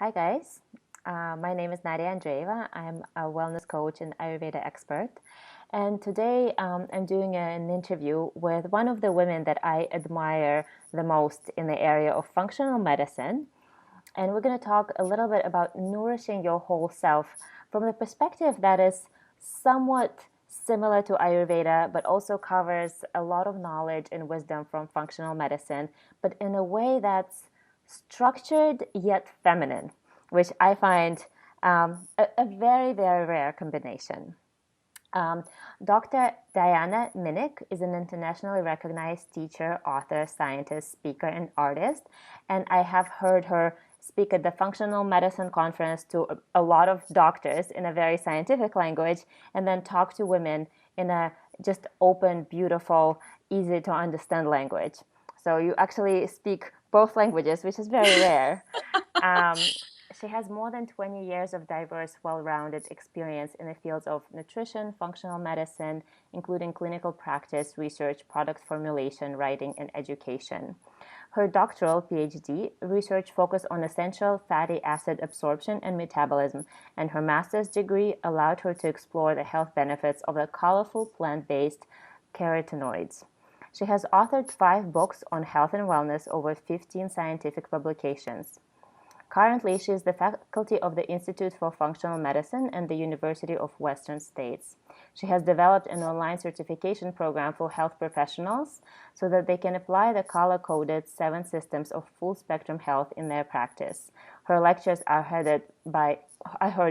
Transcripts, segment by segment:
Hi, guys. My name is Nadia Andreeva. I'm a wellness coach and Ayurveda expert. And today I'm doing an interview with one of the women that I admire the most in the area of functional medicine. And we're going to talk a little bit about nourishing your whole self from the perspective that is somewhat similar to Ayurveda, but also covers a lot of knowledge and wisdom from functional medicine, but in a way that's structured yet feminine, which I find a very, very rare combination. Um, Dr. Deanna Minich is an internationally recognized teacher, author, scientist, speaker, and artist. And I have heard her speak at the Functional Medicine Conference to a lot of doctors in a very scientific language, and then talk to women in a just open, beautiful, easy to understand language. So you actually speak both languages, which is very rare. Um, she has more than 20 years of diverse, well-rounded experience in the fields of nutrition, functional medicine, including clinical practice, research, product formulation, writing, and education. Her doctoral PhD research focused on essential fatty acid absorption and metabolism, and her master's degree allowed her to explore the health benefits of the colorful plant-based carotenoids. She has authored 5 books on health and wellness, over 15 scientific publications. Currently, she is the faculty of the Institute for Functional Medicine and the University of Western States. She has developed an online certification program for health professionals so that they can apply the color-coded 7 systems of full-spectrum health in their practice. Her lectures are heard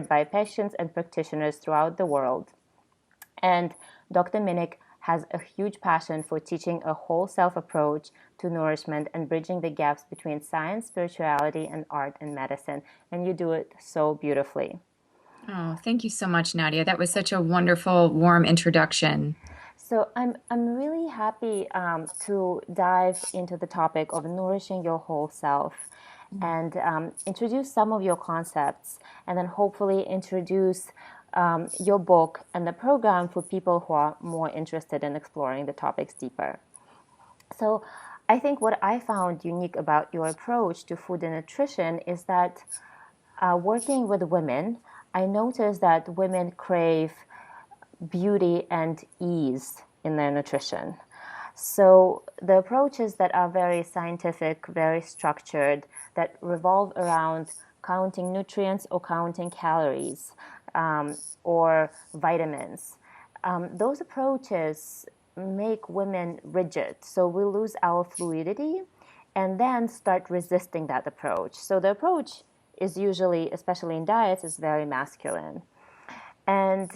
by patients and practitioners throughout the world. And Dr. Minich has a huge passion for teaching a whole self approach to nourishment and bridging the gaps between science, spirituality, and art and medicine. And you do it so beautifully. Oh, thank you so much, Nadia. That was such a wonderful, warm introduction. So I'm really happy to dive into the topic of nourishing your whole self and introduce some of your concepts, and then hopefully introduce your book and the program for people who are more interested in exploring the topics deeper. So I think what I found unique about your approach to food and nutrition is that working with women, I noticed that women crave beauty and ease in their nutrition. So the approaches that are very scientific, very structured, that revolve around counting nutrients or counting calories or vitamins, those approaches make women rigid. So we lose our fluidity and then start resisting that approach. So the approach is usually, especially in diets, is very masculine. And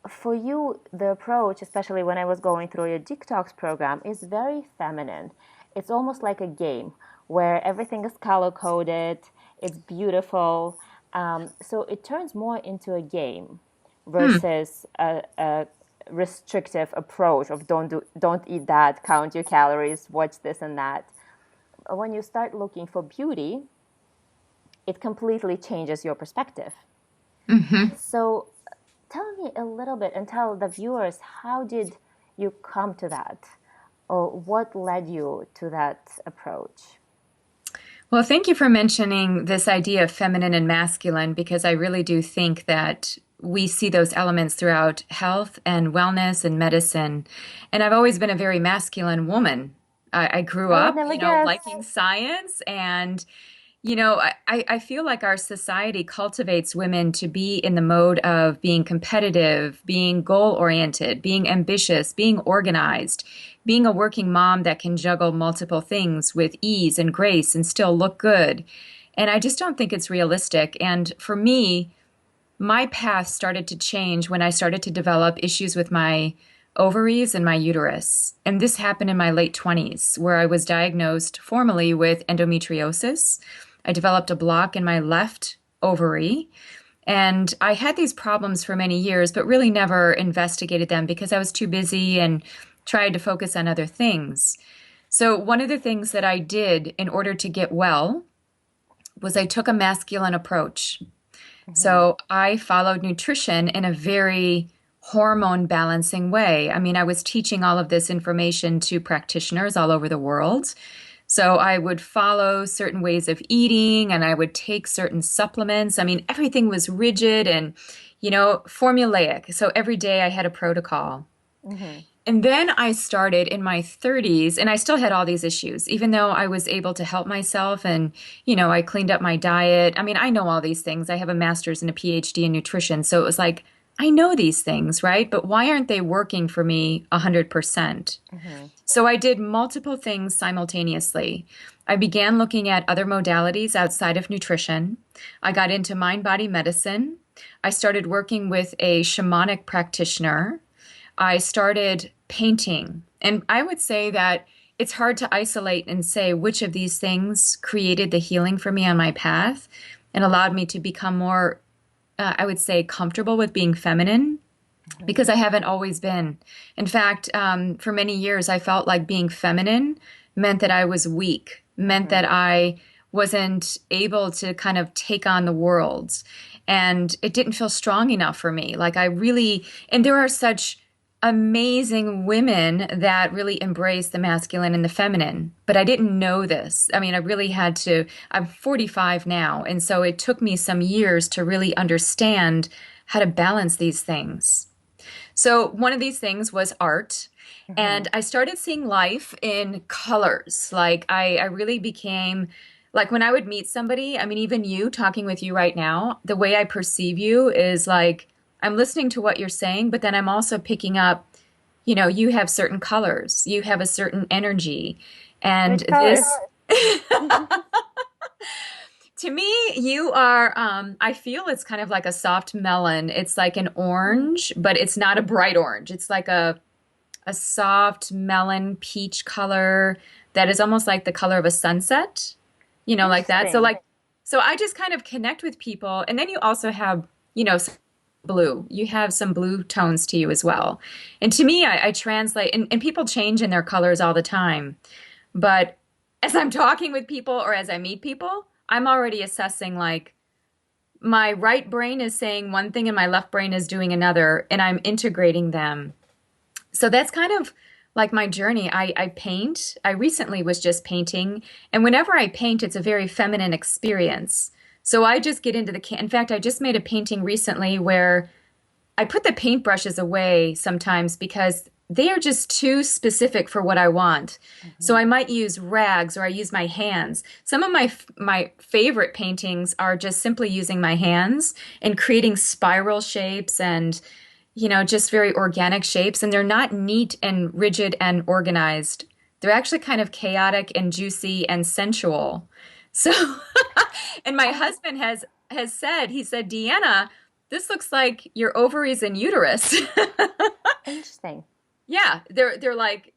for you, the approach, especially when I was going through your Detox program, is very feminine. It's almost like a game where everything is color coded, it's beautiful. So it turns more into a game Hmm. versus a restrictive approach of don't eat that, count your calories, watch this and that. When you start looking for beauty, it completely changes your perspective. Hmm. So tell me a little bit and tell the viewers, how did you come to that? Or what led you to that approach? Well, thank you for mentioning this idea of feminine and masculine because I really do think that we see those elements throughout health and wellness and medicine. And I've always been a very masculine woman. I grew I would up, never guess. liking science and I feel like our society cultivates women to be in the mode of being competitive, being goal oriented, being ambitious, being organized, being a working mom that can juggle multiple things with ease and grace and still look good. And I just don't think it's realistic. And for me, my path started to change when I started to develop issues with my ovaries and my uterus. And this happened in my late 20s, where I was diagnosed formally with endometriosis. I developed a block in my left ovary. And I had these problems for many years, but really never investigated them because I was too busy and tried to focus on other things. So, one of the things that I did in order to get well was I took a masculine approach. Mm-hmm. So I followed nutrition in a very hormone balancing way. I mean, I was teaching all of this information to practitioners all over the world. So I would follow certain ways of eating and I would take certain supplements. I mean, everything was rigid and, formulaic. So every day I had a protocol. Hmm. And then I started in my 30s, and I still had all these issues, even though I was able to help myself and, I cleaned up my diet. I mean, I know all these things. I have a master's and a PhD in nutrition. So it was like, I know these things, right? But why aren't they working for me 100%? Hmm. So I did multiple things simultaneously. I began looking at other modalities outside of nutrition. I got into mind body medicine. I started working with a shamanic practitioner. I started painting. And I would say that it's hard to isolate and say which of these things created the healing for me on my path and allowed me to become more, I would say, comfortable with being feminine Hmm. because I haven't always been. In fact, for many years, I felt like being feminine meant that I was weak, meant Hmm. that I wasn't able to kind of take on the world. And it didn't feel strong enough for me. Like I really, and there are such amazing women that really embrace the masculine and the feminine. But I didn't know this. I mean, I really had to, I'm 45 now. And so it took me some years to really understand how to balance these things. So one of these things was art. Hmm. And I started seeing life in colors. Like I really became like when I would meet somebody, I mean, even you talking with you right now, the way I perceive you is like I'm listening to what you're saying, but then I'm also picking up, you have certain colors, you have a certain energy. And Which this, colors? to me, you are, I feel it's kind of like a soft melon. It's like an orange, but it's not a bright orange. It's like a soft melon peach color that is almost like the color of a sunset, like that. So Interesting. like, so I just kind of connect with people. And then you also have, some blue. You have some blue tones to you as well. And to me, I translate, and people change in their colors all the time. But as I'm talking with people or as I meet people, I'm already assessing like my right brain is saying one thing and my left brain is doing another, and I'm integrating them. So that's kind of like my journey. I paint. I recently was just painting, and whenever I paint, it's a very feminine experience. So I just get into the can. In fact, I just made a painting recently where I put the paintbrushes away sometimes because they are just too specific for what I want. So Hmm. I might use rags or I use my hands. Some of my favorite paintings are just simply using my hands and creating spiral shapes and just very organic shapes, and they're not neat and rigid and organized. They're actually kind of chaotic and juicy and sensual. So, and my Oh, husband has said, he said, Deanna, this looks like your ovaries and uterus. interesting. Yeah, they're like,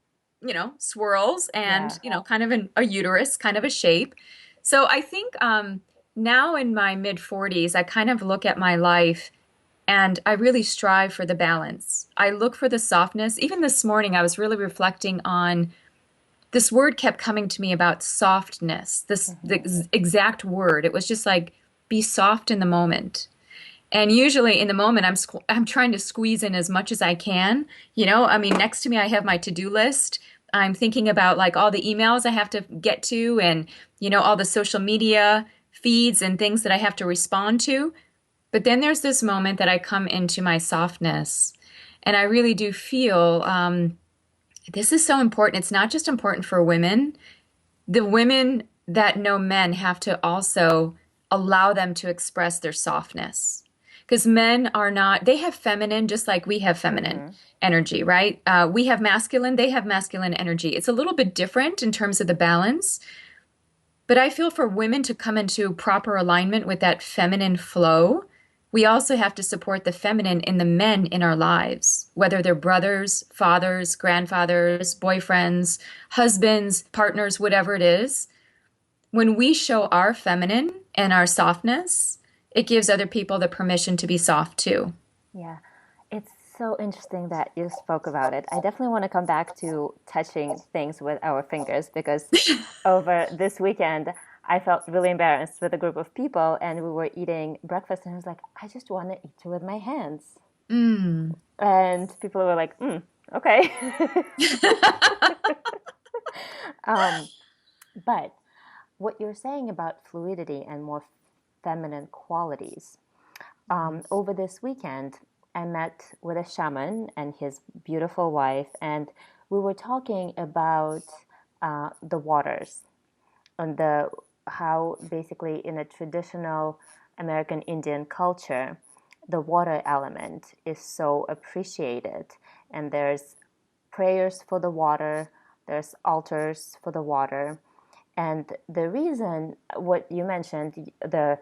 swirls and, Yeah. kind of a uterus, kind of a shape. So I think now in my mid 40s, I kind of look at my life and I really strive for the balance. I look for the softness. Even this morning, I was really reflecting on this word kept coming to me about softness, the Hmm. exact word. It was just like, be soft in the moment. And usually in the moment, I'm trying to squeeze in as much as I can. I mean, next to me, I have my to-do list. I'm thinking about like all the emails I have to get to and, all the social media feeds and things that I have to respond to. But then there's this moment that I come into my softness. And I really do feel this is so important. It's not just important for women. The women that know men have to also allow them to express their softness. Because men are not, they have feminine just like we have feminine Hmm. energy, right? We have masculine, they have masculine energy. It's a little bit different in terms of the balance. But I feel for women to come into proper alignment with that feminine flow, we also have to support the feminine in the men in our lives, whether they're brothers, fathers, grandfathers, boyfriends, husbands, partners, whatever it is. When we show our feminine and our softness, it gives other people the permission to be soft too. Yeah. It's so interesting that you spoke about it. I definitely want to come back to touching things with our fingers because over this weekend, I felt really embarrassed with a group of people and we were eating breakfast and I was like, I just want to eat with my hands. Mm. And people were like, okay. um, But what you're saying about fluidity and more feminine qualities, over this weekend, I met with a shaman and his beautiful wife, and we were talking about the waters and the how basically in a traditional American Indian culture, the water element is so appreciated, and there's prayers for the water, there's altars for the water, and the reason what you mentioned, the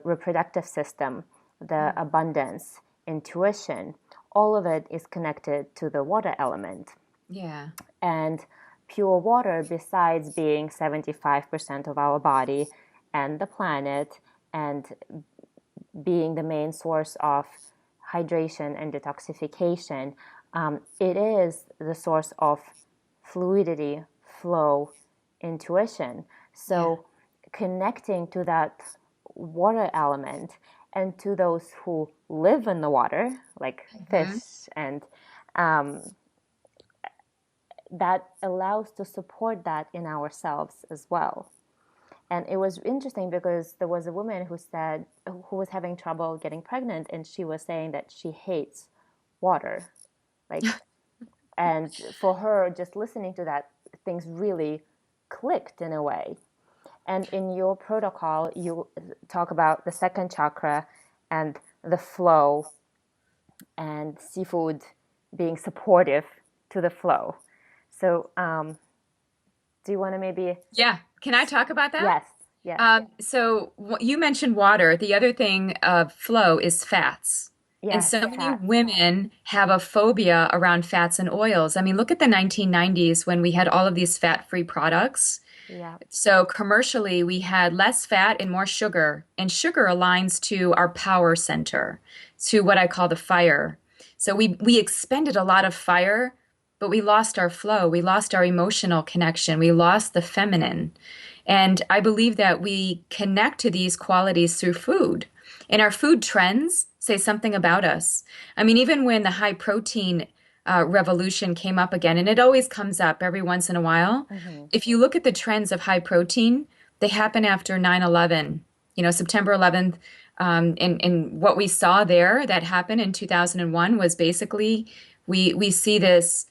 reproductive system, the abundance, intuition, all of it is connected to the water element. Yeah. And pure water, besides being 75% of our body and the planet, and being the main source of hydration and detoxification, it is the source of fluidity, flow, intuition. Yeah. So connecting to that water element and to those who live in the water, like Hmm. fish, and um, that allows to support that in ourselves as well. And it was interesting because there was a woman who said who was having trouble getting pregnant, and she was saying that she hates water, like, and for her, just listening to that, things really clicked in a way. And in your protocol, you talk about the second chakra and the flow and seafood being supportive to the flow. So, do you want to maybe? Yeah. Can I talk about that? Yes, yes, You mentioned water. The other thing of flow is fats. And yes, so many fats. women have a phobia around fats and oils. I mean, look at the 1990s when we had all of these fat-free products. Yeah. So commercially, we had less fat and more sugar, and sugar aligns to our power center, to what I call the fire. So we expended a lot of fire, but we lost our flow. We lost our emotional connection. We lost the feminine. And I believe that we connect to these qualities through food. And our food trends say something about us. I mean, even when the high protein revolution came up again, and it always comes up every once in a while. Mm-hmm. If you look at the trends of high protein, they happen after 9/11, September 11th. And what we saw there that happened in 2001 was basically we see this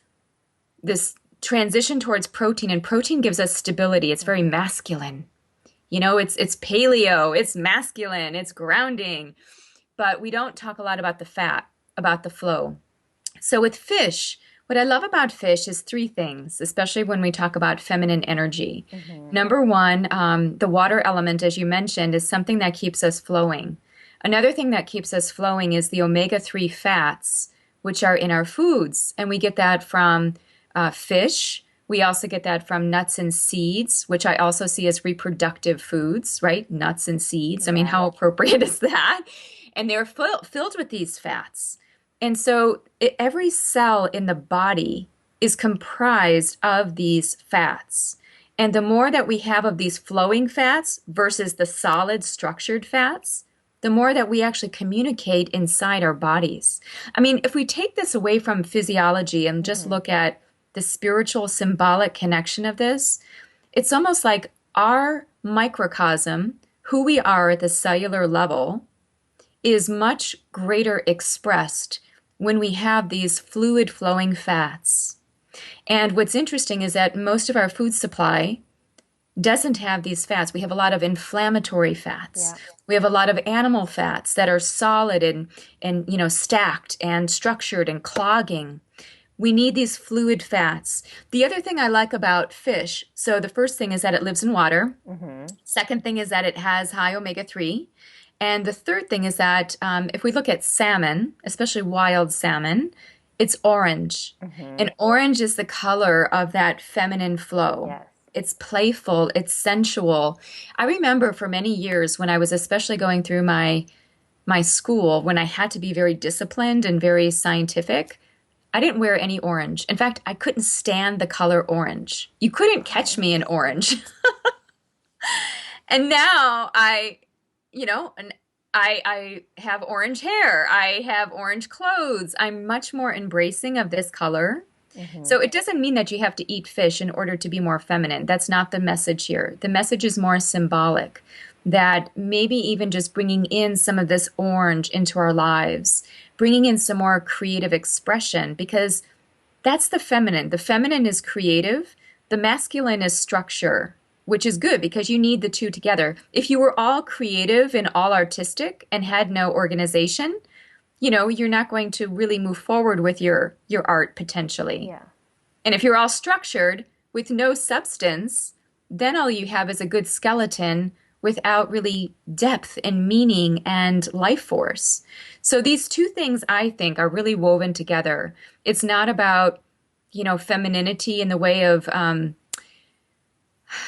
transition towards protein, and protein gives us stability. It's very Mm-hmm. masculine. It's paleo, it's masculine, it's grounding, but we don't talk a lot about the fat, about the flow. So with fish, what I love about fish is three things, especially when we talk about feminine energy. Mm-hmm. Number one, the water element, as you mentioned, is something that keeps us flowing. Another thing that keeps us flowing is the omega-3 fats, which are in our foods. And we get that from fish. We also get that from nuts and seeds, which I also see as reproductive foods, right? Nuts and seeds. I mean, Yeah. how appropriate is that? And they're filled with these fats. And so every cell in the body is comprised of these fats. And the more that we have of these flowing fats versus the solid structured fats, the more that we actually communicate inside our bodies. I mean, if we take this away from physiology and just Mm-hmm. look at the spiritual symbolic connection of this, it's almost like our microcosm, who we are at the cellular level, is much greater expressed when we have these fluid flowing fats. And what's interesting is that most of our food supply doesn't have these fats. We have a lot of inflammatory fats. Yeah. We have a lot of animal fats that are solid and stacked and structured and clogging. We need these fluid fats. The other thing I like about fish, so the first thing is that it lives in water. Mm-hmm. Second thing is that it has high omega-3. And the third thing is that if we look at salmon, especially wild salmon, it's orange. Mm-hmm. And orange is the color of that feminine flow. Yes. It's playful, it's sensual. I remember for many years when I was especially going through my school, when I had to be very disciplined and very scientific, I didn't wear any orange. In fact, I couldn't stand the color orange. You couldn't Oh, catch me in interesting. orange. And now and I have orange hair. I have orange clothes. I'm much more embracing of this color. Mm-hmm. So it doesn't mean that you have to eat fish in order to be more feminine. That's not the message here. The message is more symbolic, that maybe even just bringing in some of this orange into our lives, bringing in some more creative expression, because that's the feminine. The feminine is creative, the masculine is structure, which is good because you need the two together. If you were all creative and all artistic and had no organization, you're not going to really move forward with your art potentially. Yeah. And if you're all structured with no substance, then all you have is a good skeleton without really depth and meaning and life force. So these two things I think are really woven together. It's not about, femininity in the way of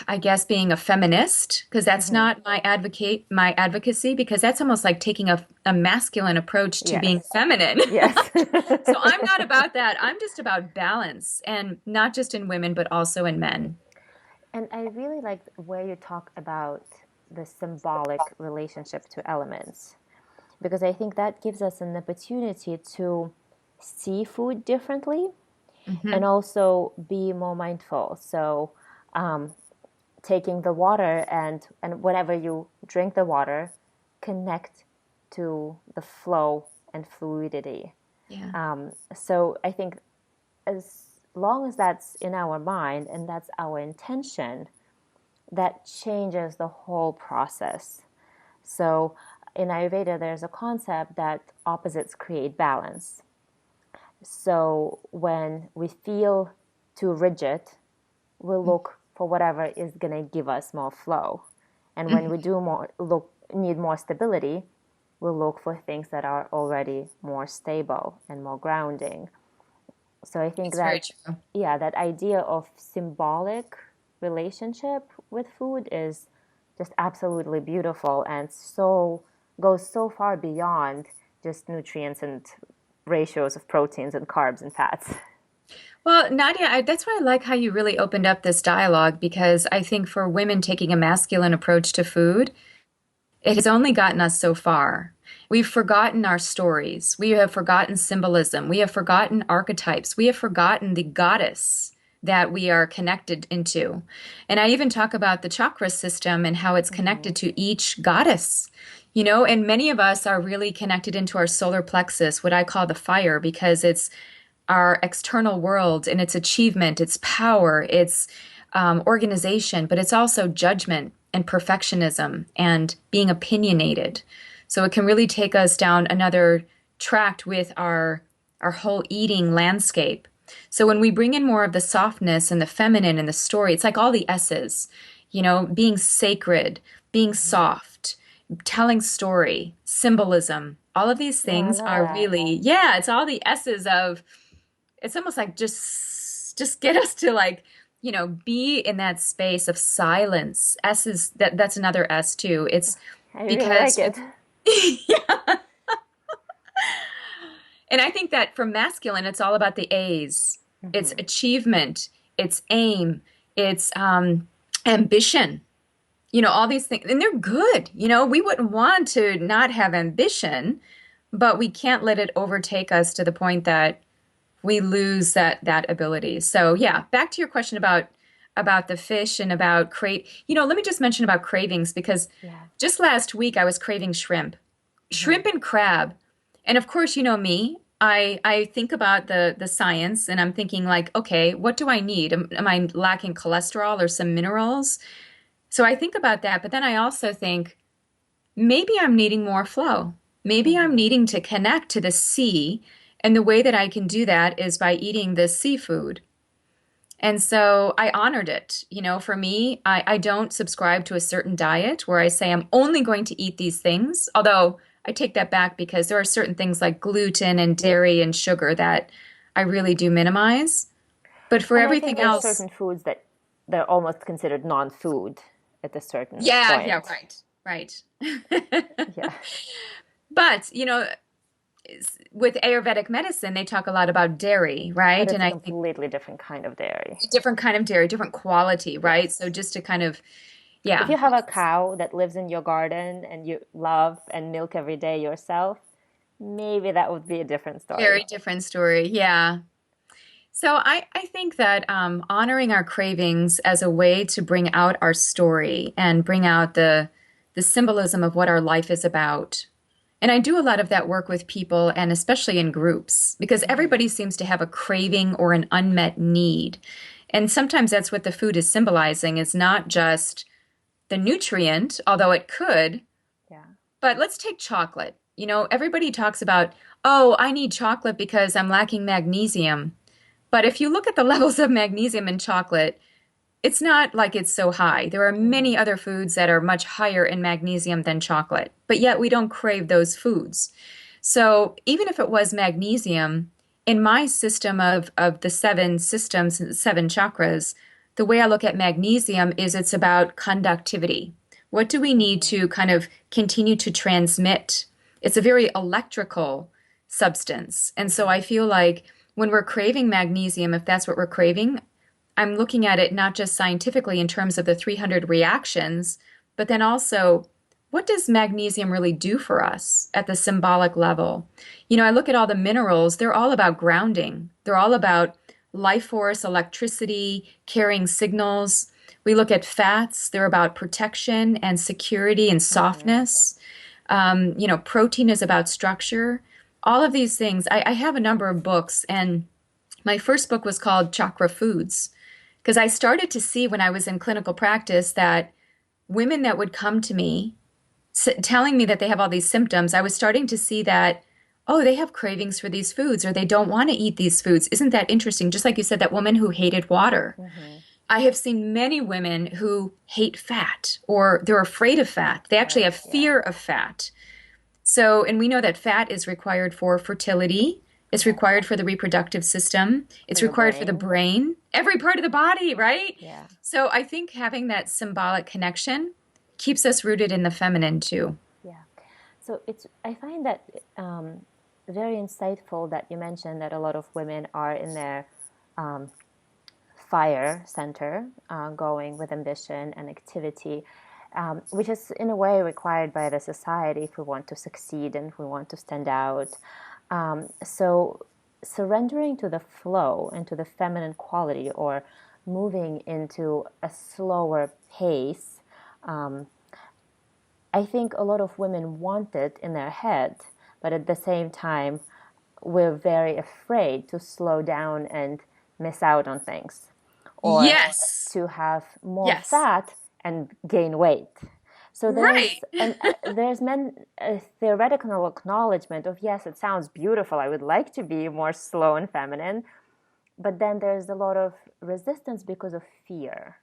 I guess being a feminist, because that's Mm-hmm. not my advocacy, because that's almost like taking a masculine approach to being Yes. feminine. Yes. So I'm not about that. I'm just about balance, and not just in women, but also in men. And I really like where you talk about the symbolic relationship to elements, because I think that gives us an opportunity to see food differently and Hmm. also be more mindful. So, um, taking the water and whenever you drink the water, connect to the flow and fluidity. Yeah, So I think as long as that's in our mind and that's our intention, that changes the whole process. So in Ayurveda, there's a concept that opposites create balance. So when we feel too rigid, we'll look for whatever is going to give us more flow. And when we hmm, do need more stability, we'll look for things that are already more stable and more grounding. So I think it's very that, true. yeah, that idea of symbolic relationship with food is just absolutely beautiful and so goes so far beyond just nutrients and ratios of proteins and carbs and fats. Well, Nadia, that's why I like how you really opened up this dialogue, because I think for women taking a masculine approach to food, it has only gotten us so far. We've forgotten our stories. We have forgotten symbolism. We have forgotten archetypes. We have forgotten the goddess that we are connected into. And I even talk about the chakra system and how it's Mm-hmm. connected to each goddess. And many of us are really connected into our solar plexus, what I call the fire, because it's our external world and its achievement, its power, its organization, but it's also judgment and perfectionism and being opinionated. So it can really take us down another tract with our whole eating landscape. So when we bring in more of the softness and the feminine in the story, it's like all the S's, being sacred, being Mm-hmm. soft, telling story, symbolism. All of these Oh, I things love are that. really, yeah, it's all the S's of, it's almost like just get us to like, be in that space of silence. That's another S too. It's I really like because it. yeah. And I think that for masculine, it's all about the A's. It's Mm-hmm. achievement, it's aim, it's ambition. All these things, and they're good. We wouldn't want to not have ambition, but we can't let it overtake us to the point that we lose that ability. So yeah, back to your question about the fish and about let me just mention about cravings, because Yeah. just last week I was craving shrimp. Mm-hmm. Shrimp and crab. And of course, you know me, I think about the science, and I'm thinking like, okay, what do I need? Am I lacking cholesterol or some minerals? So I think about that, but then I also think maybe I'm needing more flow. Maybe I'm Mm-hmm. needing to connect to the sea. And the way that I can do that is by eating this seafood. And so I honored it. For me, I don't subscribe to a certain diet where I say I'm only going to eat these things. Although I take that back, because there are certain things like gluten and dairy and sugar that I really do minimize. But for And I think everything there's else, certain foods that they're almost considered non-food at a certain yeah, point. right, right. Yeah. But, with Ayurvedic medicine, they talk a lot about dairy, But right? it's And a I think completely different kind of dairy. different kind of dairy, different quality, right? So Yes. just to kind of, If yeah, you have a cow that lives in your garden and you love and milk every day yourself, maybe that would be a different very story. different story. Yeah. So I think that honoring our cravings as a way to bring out our story and bring out the symbolism of what our life is about. And I do a lot of that work with people and especially in groups because everybody seems to have a craving or an unmet need. And sometimes that's what the food is symbolizing is not just the nutrient, although it could, Yeah. but let's take chocolate. You know, everybody talks about, oh, I need chocolate because I'm lacking magnesium. But if you look at the levels of magnesium in chocolate, it's not like it's so high. There are many Hmm. other foods that are much higher in magnesium than chocolate, but yet we don't crave those foods. So even if it was magnesium, in my system of the seven systems, seven chakras, the way I look at magnesium is it's about conductivity. What do we need Hmm. to kind of continue to transmit? It's a very electrical substance. And so I Hmm. feel like when we're craving magnesium, if that's what we're craving, I'm looking at it not just scientifically in terms of the 300 reactions, but then also what does magnesium really do for us at the symbolic level? You know, I look at all the minerals, they're all about grounding. They're all about life force, electricity, carrying signals. We look at fats, they're about protection and security and Hmm. softness. You know, protein is about structure. All of these things. I have a number of books, and my first book was called Chakra Foods because I started to see when I was in clinical practice that women that would come to me telling me that they have all these symptoms, I was starting to see that, oh, they have cravings for these foods or they don't want to eat these foods. Isn't that interesting? Just like you said, that woman who hated water. Hmm. I have seen many women who hate fat or they're afraid of fat. They actually Right. have Yeah. fear of fat. So, and we know that fat is required for fertility, it's Yeah. required for the reproductive system, For it's your required for the brain. brain, every part of the body, right? Yeah. So, I think having that symbolic connection keeps us rooted in the feminine too. Yeah. So it's I find that very insightful that you mentioned that a lot of women are in their um, fire center, going with ambition and activity, which is in a way required by the society if we want to succeed and if we want to stand out. So surrendering to the flow and to the feminine quality or moving into a slower pace, I think a lot of women want it in their head, but at the same time, we're very afraid to slow down and miss out on things, or Yes. to have more Yes. fat and gain weight. So Right. there's a theoretical acknowledgement of yes, it sounds beautiful. I would like to be more slow and feminine, but then there's a lot of resistance because of fear,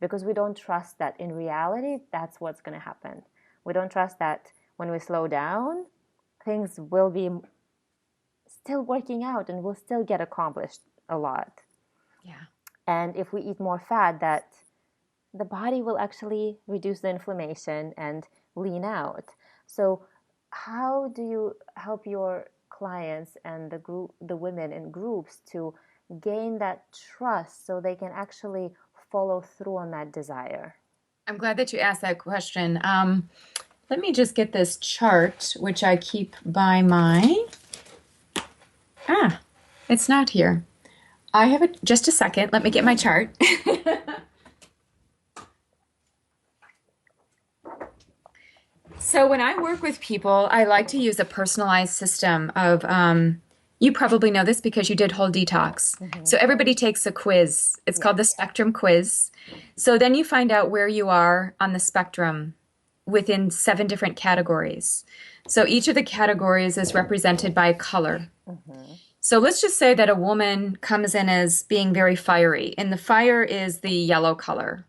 because we don't trust that in reality that's what's going to happen. We don't trust that when we slow down, things will be still working out and we'll still get accomplished a lot. Yeah. And if we eat more fat, that the body will actually reduce the inflammation and lean out. So, how do you help your clients and the women in groups to gain that trust so they can actually follow through on that desire? I'm glad that you asked that question. Let me just get this chart, which I keep by my. Ah, it's not here. I have it. Just a second. Let me get my chart. So when I work with people, I like to use a personalized system of, you probably know this because you did whole detox. Mm-hmm. So everybody takes a quiz. It's called Yeah. the spectrum quiz. So then you find out where you are on the spectrum within seven different categories. So each of the categories is represented by a color. Mm-hmm. So let's just say that a woman comes in as being very fiery, and the fire is the yellow color.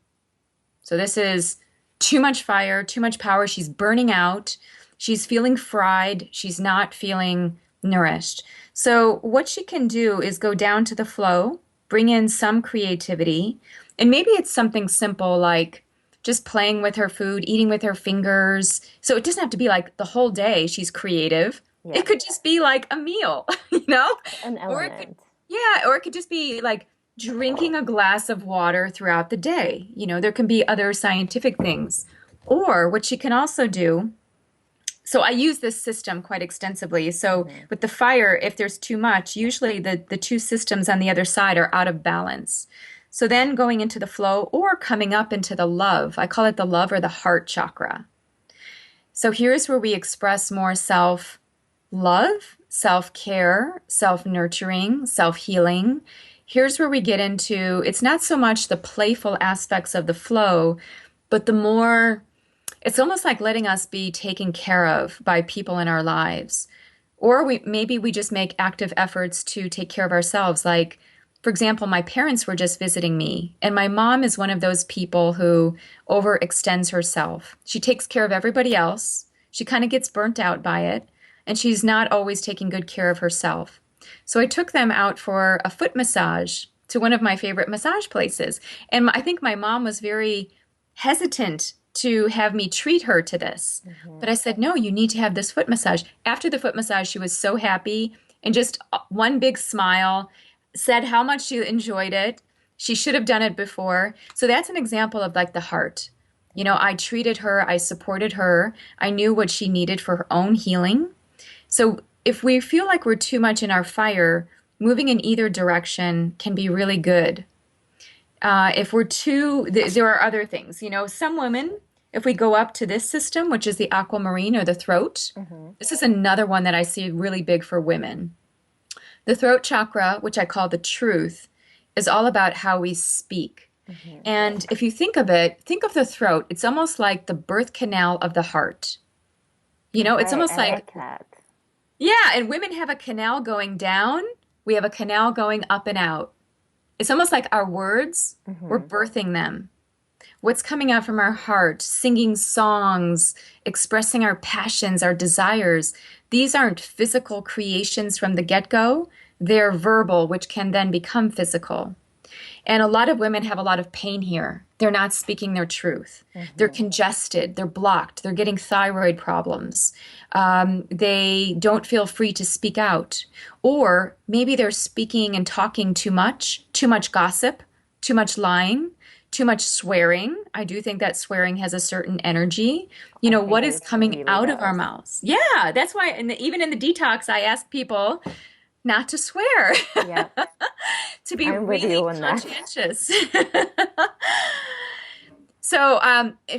So this is too much fire, too much power. She's burning out. She's feeling fried. She's not feeling nourished. So what she can do is go down to the flow, bring in some creativity, and maybe it's something simple like just playing with her food, eating with her fingers. So it doesn't have to be like the whole day she's creative. It Yeah. could just be like a meal, you know? An Or it could, element. yeah, or it could just be like drinking a glass of water throughout the day. You know, there can be other scientific things. Or what she can also do So I use this system quite extensively. So Hmm. with the fire, if there's too much, usually the two systems on the other side are out of balance. So then going into the flow or coming up into the love, I call it the love or the heart chakra. So here's where we express more self love, self care, self nurturing, self healing. Here's where we get into it's not so much the playful aspects of the flow, but the more it's almost like letting us be taken care of by people in our lives. Or we just make active efforts to take care of ourselves. Like, for example, my parents were just visiting me, and my mom is one of those people who overextends herself. She takes care of everybody else. She kind of gets burnt out by it, and she's not always taking good care of herself. So I took them out for a foot massage to one of my favorite massage places. And I think my mom was very hesitant to have me treat her to this. Hmm. But I said, no, you need to have this foot massage. After the foot massage, she was so happy and just one big smile, said how much she enjoyed it. She should have done it before. So that's an example of like the heart. You know, I treated her, I supported her, I knew what she needed for her own healing. So if we feel like we're too much in our fire, moving in either direction can be really good. If we're too, there are other things. You know, some women, if we go up to this system, which is the aquamarine or the throat, Hmm. this is another one that I see really big for women. The throat chakra, which I call the truth, is all about how we speak. Hmm. And if you think of it, think of the throat. It's almost like the birth canal of the heart. You know, it's Right, almost I like, like that. yeah, and women have a canal going down. We have a canal going up and out. It's almost like our words, we're Hmm. birthing them. What's coming out from our heart, singing songs, expressing our passions, our desires. These aren't physical creations from the get-go. They're verbal, which can then become physical. And a lot of women have a lot of pain here. They're not speaking their truth. They're Hmm. congested. They're blocked. They're getting thyroid problems. They don't feel free to speak out. Or maybe they're speaking and talking too much gossip, too much lying, too much swearing. I do think that swearing has a certain energy. You I know, think what is it coming really out of our does. mouths? Yeah, that's why, even in the detox, I ask people not to swear, Yeah, to be I'm with really you on that. conscientious. So,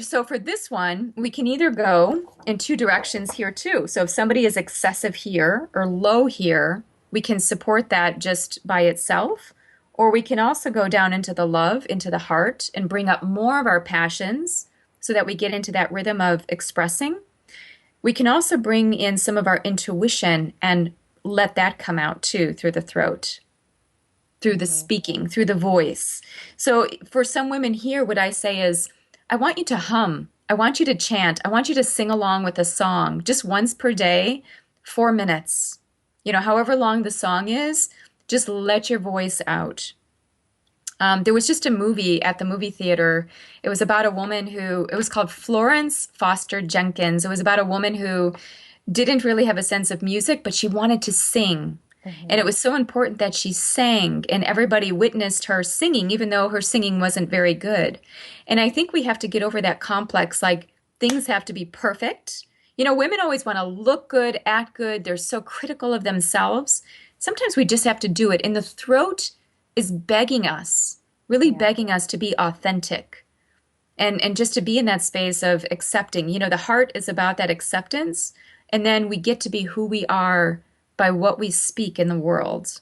so for this one, we can either go in two directions here too. So if somebody is excessive here or low here, we can support that just by itself, or we can also go down into the love, into the heart, and bring up more of our passions so that we get into that rhythm of expressing. We can also bring in some of our intuition and let that come out too through the throat, through the Hmm. speaking, through the voice. So for some women here, what I say is, I want you to hum. I want you to chant. I want you to sing along with a song just once per day, 4 minutes. You know, however long the song is, just let your voice out. There was just a movie at the movie theater. It was about a woman who, it was called Florence Foster Jenkins. It was about a woman who didn't really have a sense of music, but she wanted to sing. And it Hmm. was so important that she sang, and everybody witnessed her singing, even though her singing wasn't very good. And I think we have to get over that complex, like things have to be perfect. You know, women always want to look good, act good. They're so critical of themselves. Sometimes we just have to do it. And the throat is begging us, really Yeah. begging us to be authentic and just to be in that space of accepting. You know, the heart is about that acceptance, and then we get to be who we are by what we speak in the world.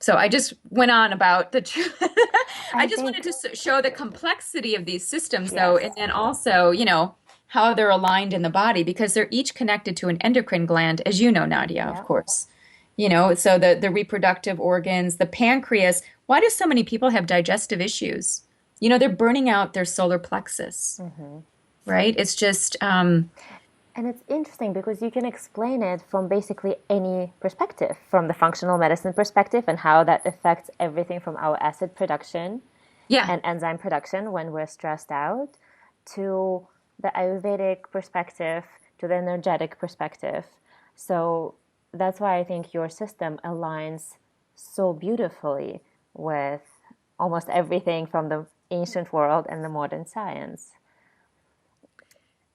So I just went on about the truth. I I just wanted think, to show the complexity of these systems, though, yes. and then also, you know, how they're aligned in the body because they're each connected to an endocrine gland, as you know, Nadia, of Yeah. course. You know, so the reproductive organs, the pancreas. Why do so many people have digestive issues? You know, they're burning out their solar plexus, Hmm. right? It's just, And it's interesting because you can explain it from basically any perspective, from the functional medicine perspective and how that affects everything from our acid production yeah. and enzyme production when we're stressed out, to the Ayurvedic perspective, to the energetic perspective. So that's why I think your system aligns so beautifully with almost everything from the ancient world and the modern science.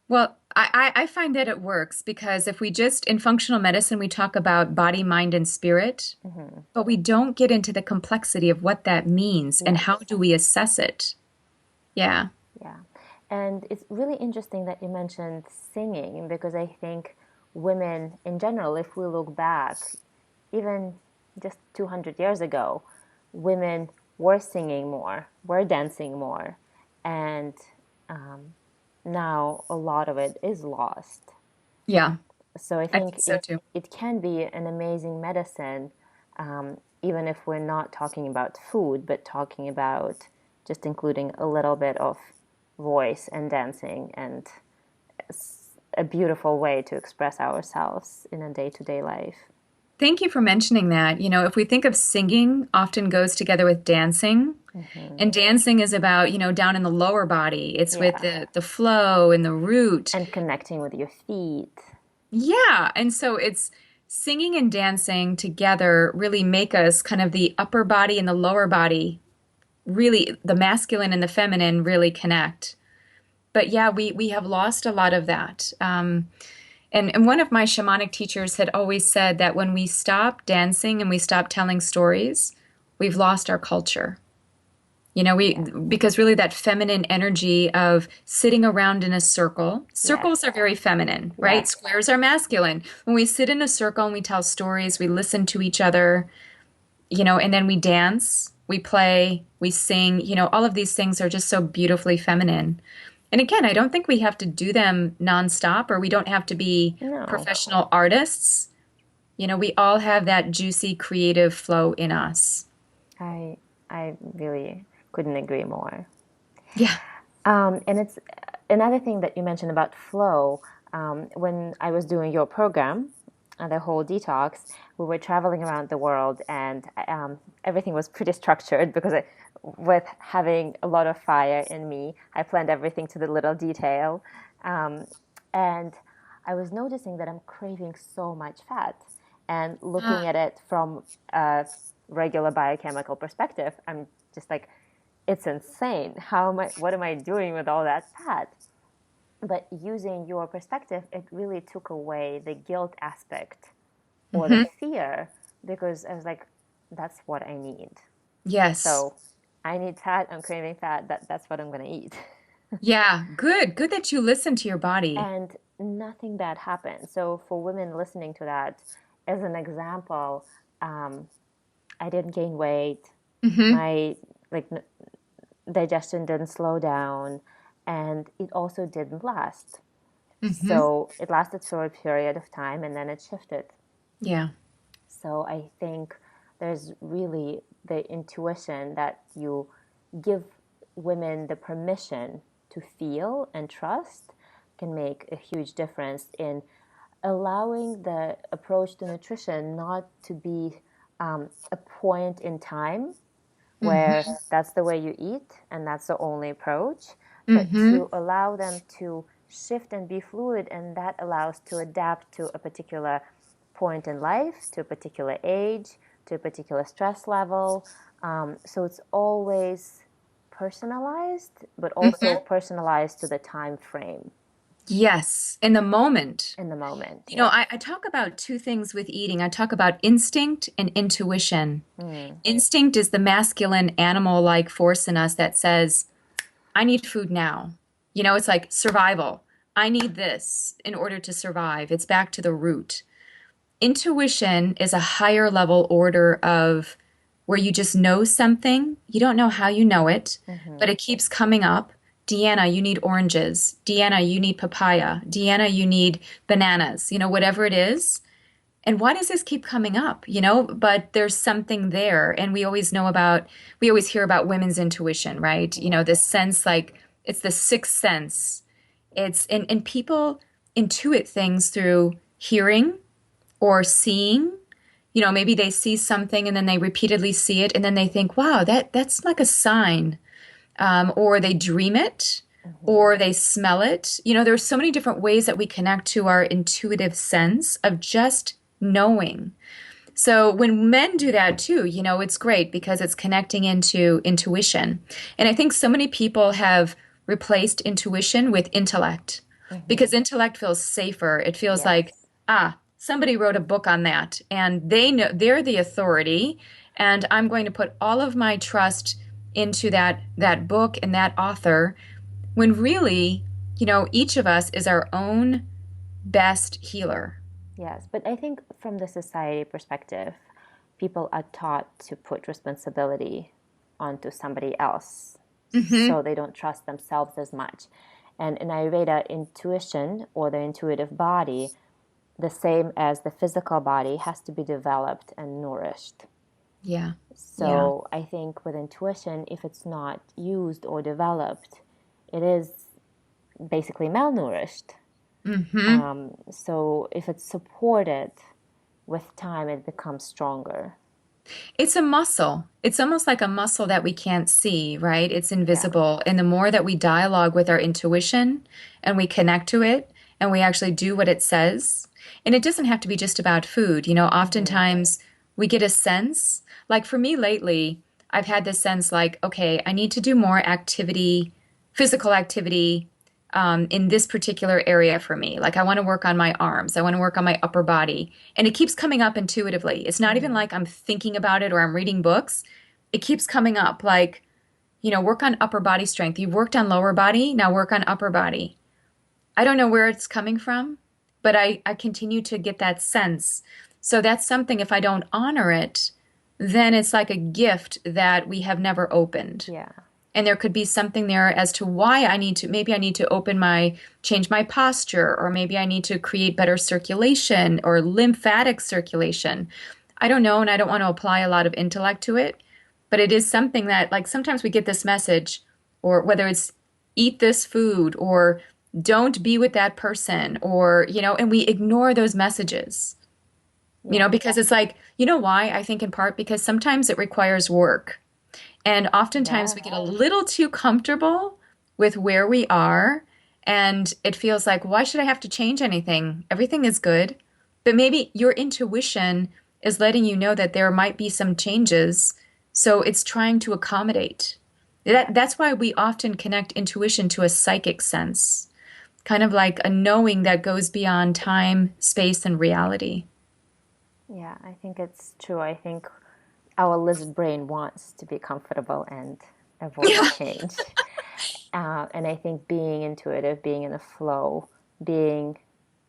Well, I find that it works because if we just, in functional medicine, we talk about body, mind, and spirit, Hmm. but we don't get into the complexity of what that means and how Yes. do we assess it. Yeah. Yeah. And it's really interesting that you mentioned singing because I think women in general, if we look back, even just 200 years ago, women were singing more, were dancing more, and um, now a lot of it is lost. Yeah, So I I think think so too. it can be an amazing medicine, even if we're not talking about food, but talking about just including a little bit of voice and dancing and a beautiful way to express ourselves in a day-to-day life. Thank you for mentioning that. If we think of singing, often goes together with dancing. Hmm. And dancing is about, down in the lower body. It's with Yeah. the flow and the root. And connecting with your feet. Yeah. And so it's singing and dancing together really make us kind of the upper body and the lower body, really the masculine and the feminine really connect. But yeah, we have lost a lot of that. And one of my shamanic teachers had always said that when we stop dancing and we stop telling stories, we've lost our culture. We Yeah. because really that feminine energy of sitting around in a circle. Yes. Circles are very feminine, right? Yes. Squares are masculine. When we sit in a circle and we tell stories, we listen to each other, and then we dance, we play, we sing, all of these things are just so beautifully feminine. And again, I don't think we have to do them nonstop or we don't have to be No. professional artists. We all have that juicy creative flow in us. I I really couldn't agree more. Yeah. And it's another thing that you mentioned about flow. When I was doing your program, the whole detox, we were traveling around the world, and everything was pretty structured because with having a lot of fire in me, I planned everything to the little detail. Um, and I was noticing that I'm craving so much fat. And looking at it from a regular biochemical perspective, I'm just like, it's insane. What am I doing with all that fat? But using your perspective, it really took away the guilt aspect or the Hmm. fear because I was like, that's what I need. Yes. So I need fat, I'm craving fat, that's what I'm going to eat. Yeah. Good. Good that you listen to your body. And nothing bad happened. So for women listening to that, as an example, um, I didn't gain weight. Hmm. My like digestion didn't slow down, and it also didn't last. Hmm. So it lasted for a period of time and then it shifted. Yeah. So I think there's really the intuition that you give women the permission to feel and trust can make a huge difference in allowing the approach to nutrition not to be a point in time where Hmm. that's the way you eat and that's the only approach, but Hmm. to allow them to shift and be fluid, and that allows to adapt to a particular point in life, to a particular age, to a particular stress level. So it's always personalized, but also Hmm. personalized to the time frame Yes. In the moment. in the moment. Yes. I talk about two things with eating. I talk about instinct and intuition. Mm. Instinct is the masculine animal-like force in us that says, I need food now. It's like survival. I need this in order to survive. It's back to the root. Intuition is a higher level order of where you just know something. You don't know how you know it, Mm-hmm. but it keeps coming up. Deanna, you need oranges. Deanna, you need papaya. Deanna, you need bananas, whatever it is. And why does this keep coming up? But there's something there. And we always hear about women's intuition, right? This Yes. sense like it's the sixth sense. And people intuit things through hearing or seeing. Maybe they see something and then they repeatedly see it and then they think, wow, that's like a sign. Or they dream it Mm-hmm. or they smell it. There's so many different ways that we connect to our intuitive sense of just knowing. So when men do that too, it's great because it's connecting into intuition. And I think so many people have replaced intuition with intellect. because intellect feels safer. It feels like, Yes. somebody wrote a book on that and they know they're the authority, and I'm going to put all of my trust into that book and that author, when really, each of us is our own best healer. Yes, but I think from the society perspective, people are taught to put responsibility onto somebody else, Hmm. so they don't trust themselves as much. And in Ayurveda, intuition or the intuitive body, the same as the physical body, has to be developed and nourished. Yeah. Yeah. So I think with intuition, if it's not used or developed, it is basically malnourished. Hmm. So if it's supported with time, it becomes stronger. It's a muscle. It's almost like a muscle that we can't see, right? It's Yeah. invisible. And the more that we dialogue with our intuition and we connect to it and we actually do what it says, and it doesn't have to be just about food. Mm-hmm. Oftentimes we get a sense, like for me lately, I've had this sense like, okay, I need to do more activity, physical activity, in this particular area for me. Like I want to work on my arms, I want to work on my upper body. And it keeps coming up intuitively. It's not even Mm-hmm. like I'm thinking about it or I'm reading books. It keeps coming up like, work on upper body strength. You've worked on lower body, now work on upper body. I don't know where it's coming from, but I continue to get that sense. So that's something, if I don't honor it, then it's like a gift that we have never opened. Yeah. And there could be something there as to why maybe I need to change my posture, or maybe I need to create better circulation or lymphatic circulation. I don't know, and I don't want to apply a lot of intellect to it, but it is something that, like, sometimes we get this message, or whether it's eat this food, or don't be with that person, or, and we ignore those messages, Yeah. because it's like, why? I think in part because sometimes it requires work. And oftentimes we Yes. get a little too comfortable with where we are. And it feels like, why should I have to change anything? Everything is good. But maybe your intuition is letting you know that there might be some changes. So it's trying to accommodate. Yeah. That's why we often connect intuition to a psychic sense, kind of like a knowing that goes beyond time, space, and reality. Yeah. I think it's true. I think our lizard brain wants to be comfortable and avoid Yeah. change. And I think being intuitive, being in a flow, being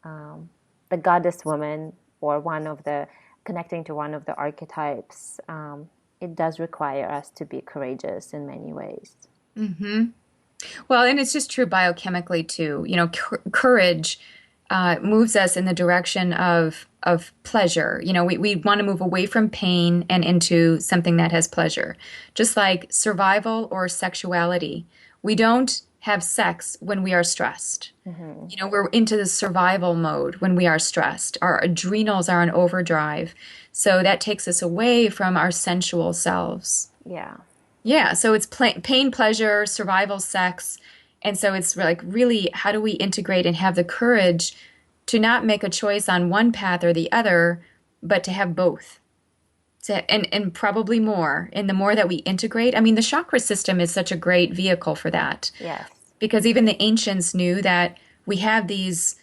the goddess woman or one of the connecting to one of the archetypes, it does require us to be courageous in many ways. Hmm. Well, and it's just true biochemically too. Courage moves us in the direction of pleasure. We want to move away from pain and into something that has pleasure. Just like survival or sexuality, we don't have sex when we are stressed. Mm-hmm. We're into the survival mode when we are stressed. Our adrenals are in overdrive, so that takes us away from our sensual selves. Yeah. Yeah, so it's pain, pleasure, survival, sex. And so it's like really how do we integrate and have the courage to not make a choice on one path or the other, but to have both. And probably more. And the more that we integrate, I mean, the chakra system is such a great vehicle for that, Yes. because even the ancients knew that we have these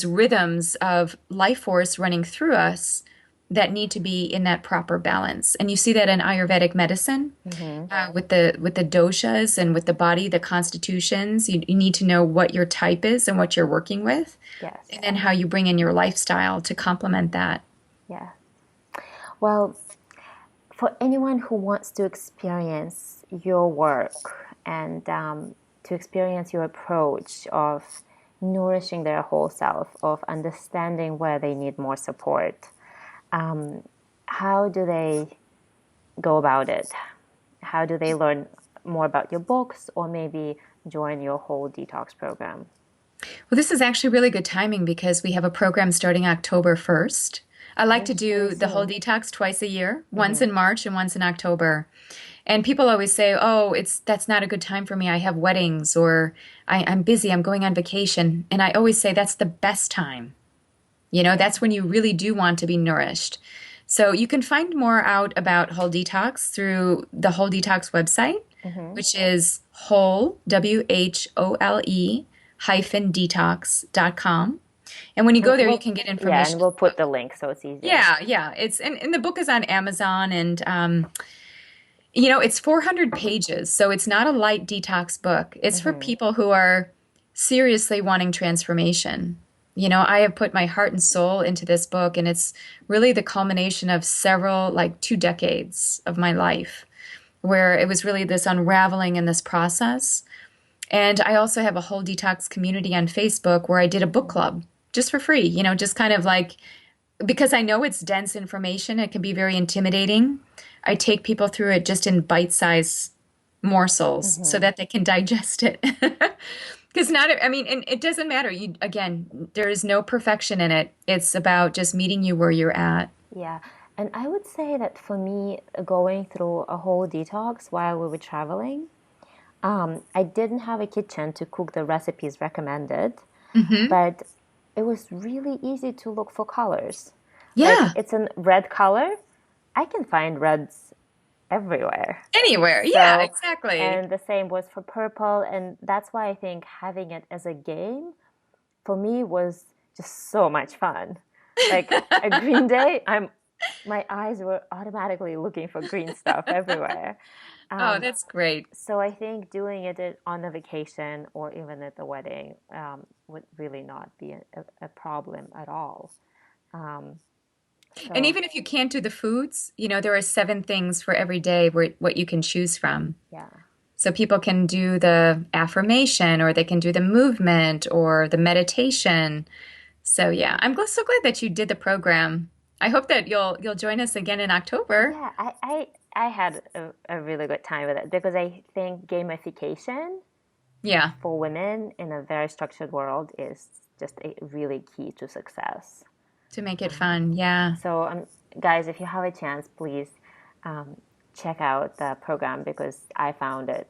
rhythms of life force running through us that need to be in that proper balance. And you see that in Ayurvedic medicine, Mm-hmm. with the doshas and with the body, the constitutions. You need to know what your type is and what you're working with, and Yes. then how you bring in your lifestyle to complement that. Yeah. Well, for anyone who wants to experience your work and to experience your approach of nourishing their whole self, of understanding where they need more support, um, how do they go about it? How do they learn more about your books or maybe join your whole detox program? Well, this is actually really good timing because we have a program starting October 1st. I like Oh, to very do the whole soon. detox twice a year, once Mm-hmm. in March and once in October. And people always say, "Oh, that's not a good time for me. I have weddings, or I'm busy. I'm going on vacation." And I always say that's the best time. Yeah. That's when you really do want to be nourished. So you can find more out about Whole Detox through the Whole Detox website, Mm-hmm. which is whole, WHOLE, symbolic-detox.com. And when you go And there, you can get yeah, information. and we'll put the link so it's easier. Yeah, yeah. And the book is on Amazon and it's 400 pages, so it's not a light detox book. It's for Hmm. people who are seriously wanting transformation. I have put my heart and soul into this book, and it's really the culmination of several, like 2 decades of my life, where it was really this unraveling in this process. And I also have a whole detox community on Facebook where I did a book club just for free, just kind of like because I know it's dense information, it can be very intimidating. I take people through it just in bite-sized morsels so Hmm. that they can digest it. Because I mean, and it doesn't matter. Again, there is no perfection in it. It's about just meeting you where you're at. Yeah. And I would say that for me, going through a whole detox while we were traveling, I didn't have a kitchen to cook the recipes recommended, Hmm. but it was really easy to look for colors. Like Yeah, it's a red color. I can find reds everywhere. anywhere. Yeah, So, exactly. and the same was for purple. And that's why I think having it as a game for me was just so much fun. Like a green day, my eyes were automatically looking for green stuff everywhere. Oh, Um, that's great. so I think doing it on a vacation or even at the wedding would really not be a problem at all. Um, And so even if you can't do the foods, there are 7 things for every day what you can choose from. yeah, So people can do the affirmation or they can do the movement or the meditation. So yeah, so glad that you did the program. I hope that you'll join us again in October. yeah, I had a really good time with it because I think gamification Yeah, for women in a very structured world is just a really key to success. to make it Um, fun. Yeah. so, guys, if you have a chance, please um, check out the program because I found it,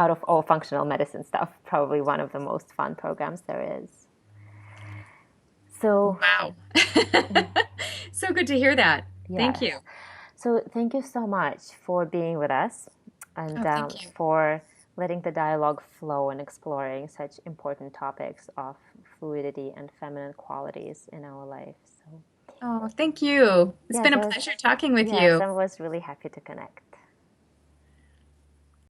out of all functional medicine stuff, probably one of the most fun programs there is. So, Wow. So good to hear that. Thank yes. you. So, thank you so much for being with us and Oh, thank you. for letting the dialogue flow and exploring such important topics of fluidity and feminine qualities in our life. So, Oh, thank you. It's yes, been a pleasure talking with yes, you. I was really happy to connect.